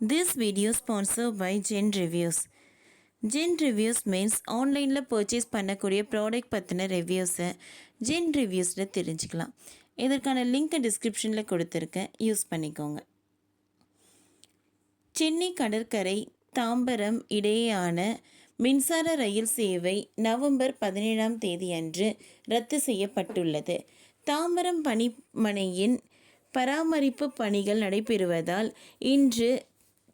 This video sponsored by Gen Reviews. Gen Reviews means ஆன்லைனில் purchase பண்ணக்கூடிய product பற்றின ரிவ்யூஸை gen ரிவ்யூஸில் தெரிஞ்சுக்கலாம். இதற்கான லிங்க்கை டிஸ்கிரிப்ஷனில் கொடுத்துருக்கேன், யூஸ் பண்ணிக்கோங்க. சென்னை கடற்கரை தாம்பரம் இடையேயான மின்சார ரயில் சேவை நவம்பர் 17ஆம் தேதி அன்று ரத்து செய்யப்பட்டுள்ளது. தாம்பரம் பணிமனையின் பராமரிப்பு பணிகள் நடைபெறுவதால் இன்று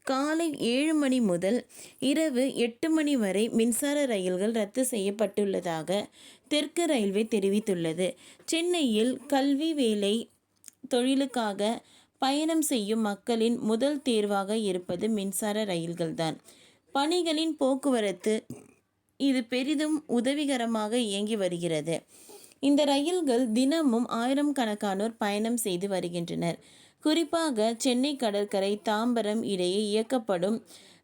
காலை 7 மணி முதல் இரவு 8 மணி வரை மின்சார ரயில்கள் ரத்து செய்யப்பட்டுள்ளதாக தெற்கு ரயில்வே தெரிவித்துள்ளது. சென்னையில் கல்வி, வேலை, தொழிலுக்காக பயணம் செய்யும் மக்களின் முதல் தேர்வாக இருப்பது மின்சார ரயில்கள்தான். பணிகளின் போக்குவரத்து இது பெரிதும் உதவிகரமாக இயங்கி வருகிறது. இந்த ரயில்கள் தினமும் 1000 கணக்கானோர் பயணம் செய்து வருகின்றனர். குறிப்பாக சென்னை கடற்கரை தாம்பரம் இடையே இயக்கப்படும்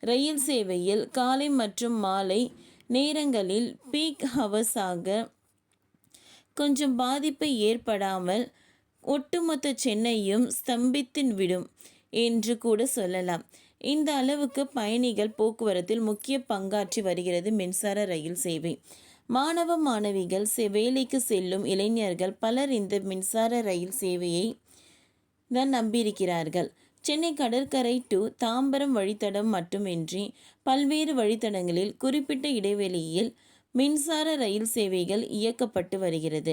ரயில் சேவையில் காலை மற்றும் மாலை நேரங்களில் பீக் ஹவர்ஸாக கொஞ்சம் பாதிப்பு ஏற்படாமல் ஒட்டுமொத்த சென்னையும் ஸ்தம்பித்து விடும் என்று கூட சொல்லலாம். இந்த அளவுக்கு பயணிகள் போக்குவரத்தில் முக்கிய பங்காற்றி வருகிறது மின்சார ரயில் சேவை. மாணவ மாணவிகள், வேலைக்கு செல்லும் இளைஞர்கள் பலர் இந்த மின்சார ரயில் சேவையை தான் நம்பியிருக்கிறார்கள். சென்னை கடற்கரை டு தாம்பரம் வழித்தடம் மட்டுமின்றி பல்வேறு வழித்தடங்களில் குறிப்பிட்ட இடைவெளியில் மின்சார ரயில் சேவைகள் இயக்கப்பட்டு வருகிறது.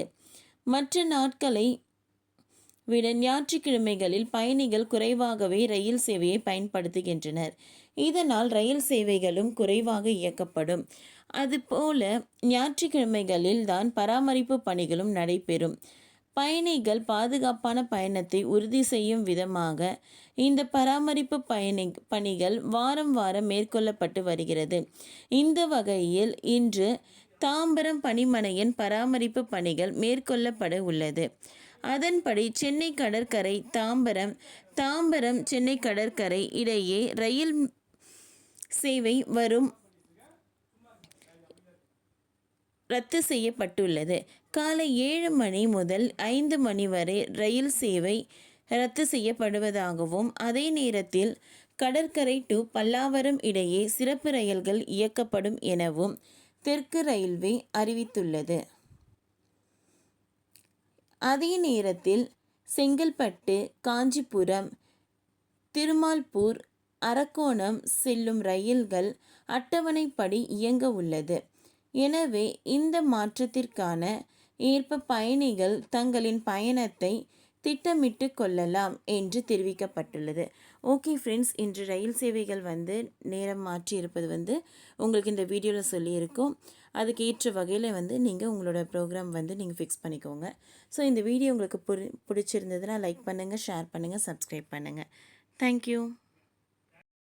மற்ற நாட்களை விட ஞாயிற்றுக்கிழமைகளில் பயணிகள் குறைவாகவே ரயில் சேவையை பயன்படுத்துகின்றனர். இதனால் ரயில் சேவைகளும் குறைவாக இயக்கப்படும். அதுபோல ஞாயிற்றுக்கிழமைகளில் தான் பராமரிப்பு பணிகளும் நடைபெறும். பயணிகள் பாதுகாப்பான பயணத்தை உறுதி செய்யும் விதமாக இந்த பராமரிப்பு பணிகள் வாரம் வாரம் மேற்கொள்ளப்பட்டு வருகிறது. இந்த வகையில் இன்று தாம்பரம் பணிமனையின் பராமரிப்பு பணிகள் மேற்கொள்ளப்பட உள்ளது. அதன்படி சென்னை கடற்கரை தாம்பரம் சென்னை கடற்கரை இடையே ரயில் சேவை வரும் ரத்து செய்யப்பட்டுள்ளது. காலை 7 மணி முதல் 5 மணி வரை ரயில் சேவை ரத்து செய்யப்படுவதாகவும், அதே நேரத்தில் கடற்கரை டு பல்லாவரம் இடையே சிறப்பு ரயில்கள் இயக்கப்படும் எனவும் தெற்கு ரயில்வே அறிவித்துள்ளது. அதே நேரத்தில் செங்கல்பட்டு, காஞ்சிபுரம், திருமால்பூர், அரக்கோணம் செல்லும் ரயில்கள் அட்டவணைப்படி இயங்க உள்ளது. எனவே இந்த மாற்றத்திற்கான ஏற்ப பயணிகள் தங்களின் பயணத்தை திட்டமிட்டு கொள்ளலாம் என்று தெரிவிக்கப்பட்டுள்ளது. ஓகே ஃப்ரெண்ட்ஸ், இன்று ரயில் சேவைகள் நேரம் மாற்றி இருப்பது உங்களுக்கு இந்த வீடியோவில் சொல்லியிருக்கோம். அதுக்கு ஏற்ற வகையில் நீங்கள் உங்களோட ப்ரோக்ராம் நீங்கள் ஃபிக்ஸ் பண்ணிக்கோங்க. ஸோ இந்த வீடியோ உங்களுக்கு பிடிச்சிருந்ததுன்னா லைக் பண்ணுங்கள், ஷேர் பண்ணுங்கள், சப்ஸ்கிரைப் பண்ணுங்கள். தேங்க்யூ.